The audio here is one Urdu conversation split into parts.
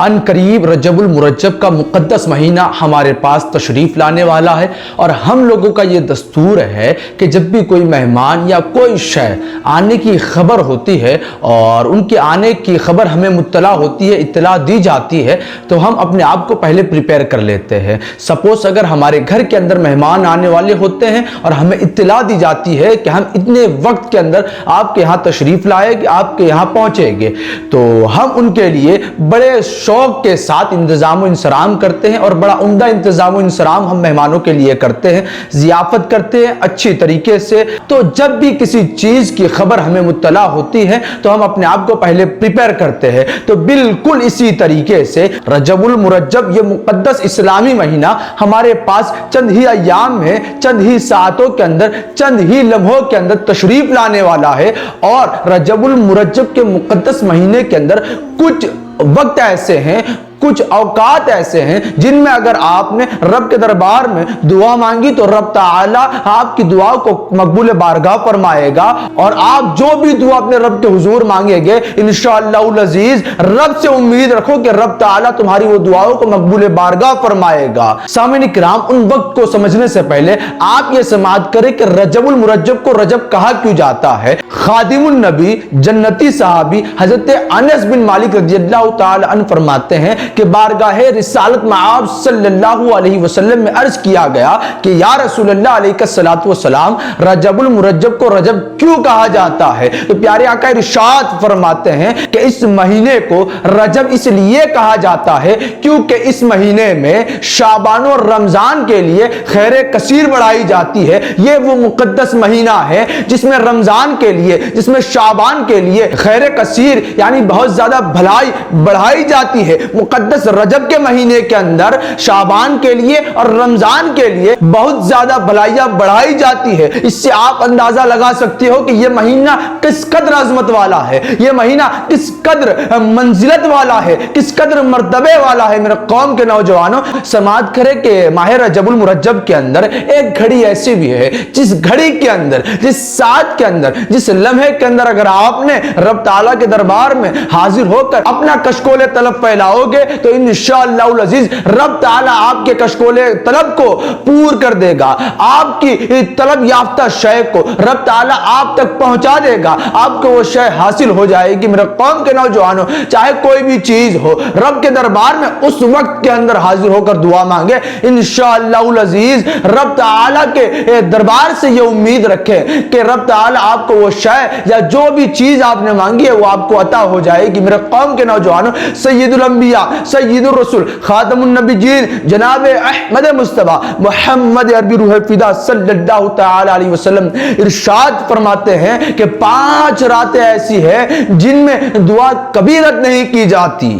ان قریب رجب المرجب کا مقدس مہینہ ہمارے پاس تشریف لانے والا ہے، اور ہم لوگوں کا یہ دستور ہے کہ جب بھی کوئی مہمان یا کوئی شے آنے کی خبر ہوتی ہے اور ان کے آنے کی خبر ہمیں مطلع ہوتی ہے، اطلاع دی جاتی ہے، تو ہم اپنے آپ کو پہلے پریپیئر کر لیتے ہیں۔ سپوز اگر ہمارے گھر کے اندر مہمان آنے والے ہوتے ہیں اور ہمیں اطلاع دی جاتی ہے کہ ہم اتنے وقت کے اندر آپ کے یہاں تشریف لائے گے، آپ کے یہاں پہنچیں گے، تو ہم ان کے لیے بڑے شوق کے ساتھ انتظام و انصرام کرتے ہیں، اور بڑا عمدہ انتظام و انصرام ہم مہمانوں کے لیے کرتے ہیں، ضیافت کرتے ہیں اچھی طریقے سے۔ تو جب بھی کسی چیز کی خبر ہمیں مطلع ہوتی ہے تو ہم اپنے آپ کو پہلے پریپیئر کرتے ہیں۔ تو بالکل اسی طریقے سے رجب المرجب، یہ مقدس اسلامی مہینہ ہمارے پاس چند ہی ایام میں، چند ہی ساعتوں کے اندر، چند ہی لمحوں کے اندر تشریف لانے والا ہے۔ اور رجب المرجب کے مقدس مہینے کے اندر کچھ وقت ایسے ہیں، کچھ اوقات ایسے ہیں جن میں اگر آپ نے رب کے دربار میں دعا مانگی تو رب تعالی آپ کی دعا کو مقبول بارگاہ فرمائے گا، اور آپ جو بھی دعا اپنے رب کے حضور مانگیں گے انشاءاللہ العزیز، رب سے امید رکھو کہ رب تعالی تمہاری وہ دعاؤں کو مقبول بارگاہ فرمائے گا۔ سامعین کرام، ان وقت کو سمجھنے سے پہلے آپ یہ سماعت کریں کہ رجب المرجب کو رجب کہا کیوں جاتا ہے۔ خادم النبی جنتی صحابی حضرت انس بن مالک رضی اللہ تعالی عنہ فرماتے ہیں کہ بارگاہ رسالت میں آپ صلی اللہ علیہ وسلم میں عرض کیا گیا کہ یا رسول اللہ علیہ الصلوۃ والسلام، رجب المرجب کو رجب کیوں کہا جاتا ہے؟ تو پیارے آقا ارشاد فرماتے ہیں کہ اس مہینے کو رجب اس لیے کہا جاتا ہے کیونکہ اس مہینے میں شعبان اور رمضان کے لیے خیر کثیر بڑھائی جاتی ہے۔ یہ وہ مقدس مہینہ ہے جس میں رمضان کے لیے، جس میں شعبان کے لیے خیر کثیر یعنی بہت زیادہ بھلائی بڑھائی جاتی ہے۔ مقدس رجب کے مہینے کے اندر شعبان کے لیے اور رمضان کے لیے بہت زیادہ بھلائیاں بڑھائی جاتی ہے۔ اس سے آپ اندازہ لگا سکتے ہو کہ یہ مہینہ کس قدر عظمت والا ہے، یہ مہینہ کس قدر منزلت والا ہے، کس قدر مرتبے والا ہے۔ میرے قوم کے نوجوانوں، سماعت کرے کہ ماہ رجب المرجب کے اندر ایک گھڑی ایسی بھی ہے جس گھڑی کے اندر، جس ساعت کے اندر، جس لمحے کے اندر اگر آپ نے رب تعالیٰ کے دربار میں حاضر ہو کر اپنا کشکول طلب پھیلاؤ گے تو انشاءاللہ العزیز رب تعالیٰ آپ کے کشکول طلب کو پور کر دے گا، آپ کی طلب یافتہ شے کو رب تعالیٰ آپ تک پہنچا دے گا، آپ کو وہ شے حاصل ہو جائے گی۔ میرے قوم کے نوجوانوں، چاہے کوئی بھی چیز ہو، رب کے دربار میں اس وقت کے اندر حاضر ہو کر دعا مانگے، انشاءاللہ العزیز رب تعالیٰ کے دربار سے یہ امید رکھے کہ رب تعالیٰ آپ کو وہ شے یا جو بھی چیز آپ نے مانگی ہے وہ آپ کو عطا ہو جائے گی۔ میرے قوم کے نوجوانوں، سید الانبیاء، سید الرسول، خاتم النبیین جناب احمد مصطفیٰ محمد عربی روح فدا صلی اللہ تعالی علیہ وسلم ارشاد فرماتے ہیں کہ 5 راتیں ایسی ہیں جن میں دعا کبھی رد نہیں کی جاتی۔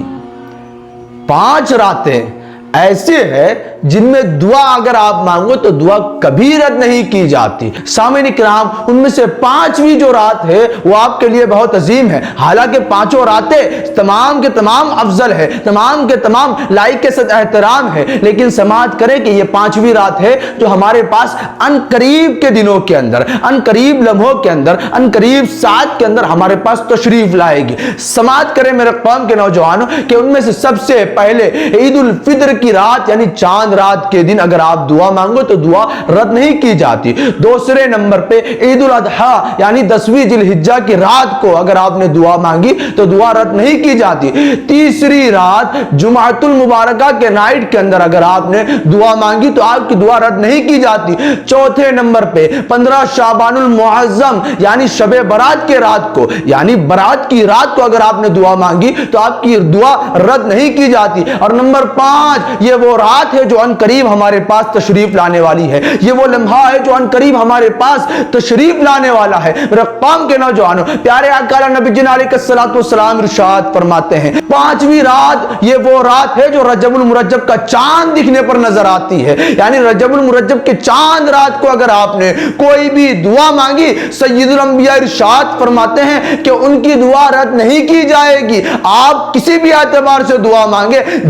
5 راتیں ایسے ہیں جن میں دعا اگر آپ مانگو تو دعا کبھی رد نہیں کی جاتی۔ سامعین کرام، ان میں سے 5ویں جو رات ہے وہ آپ کے لیے بہت عظیم ہے۔ حالانکہ 5 راتیں تمام کے تمام افضل ہے، تمام کے تمام لائق کے ساتھ احترام ہے، لیکن سماعت کریں کہ یہ 5ویں رات ہے جو ہمارے پاس ان قریب کے دنوں کے اندر، ان قریب لمحوں کے اندر، ان قریب ساعت کے اندر ہمارے پاس تشریف لائے گی۔ سماعت کریں میرے قوم کے نوجوانوں کہ ان میں سے سب سے پہلے عید الفطر کی رات یعنی چاند رات کے دن اگر آپ دعا مانگو تو دعا رد نہیں کی جاتی۔ دوسرے نمبر پہ عید الاضحیٰ یعنی 10ویں ذی الحجہ کی رات کو اگر آپ نے دعا مانگی تو دعا رد نہیں کی جاتی۔ تیسری رات جمعۃ المبارکہ کے نائٹ کے اندر اگر آپ نے دعا مانگی تو آپ کی دعا رد نہیں کی جاتی۔ چوتھے نمبر پہ 15 شعبان المعظم یعنی شب برات کے رات کو، یعنی برات کی رات کو اگر آپ نے دعا مانگی تو آپ کی دعا رد نہیں کی جاتی۔ اور نمبر 5 یہ وہ رات ہے جو ان قریب ہمارے پاس تشریف لانے والی ہے، یہ وہ لمحہ ہے جو ان قریب ہمارے پاس تشریف لانے والا ہے۔ میرے قوم کے نوجوانوں، پیارے آقا نبی جن علیہ الصلوۃ والسلام ارشاد فرماتے ہیں 5ویں رات یہ وہ رات ہے جو رجب المرجب کا چاند دکھنے پر نظر آتی ہے۔ یعنی رجب المرجب کے چاند رات کو اگر آپ نے کوئی بھی دعا مانگی، سید الانبیاء ارشاد فرماتے ہیں کہ ان کی دعا رد نہیں کی جائے گی۔ آپ کسی بھی اعتبار سے دعا مانگے،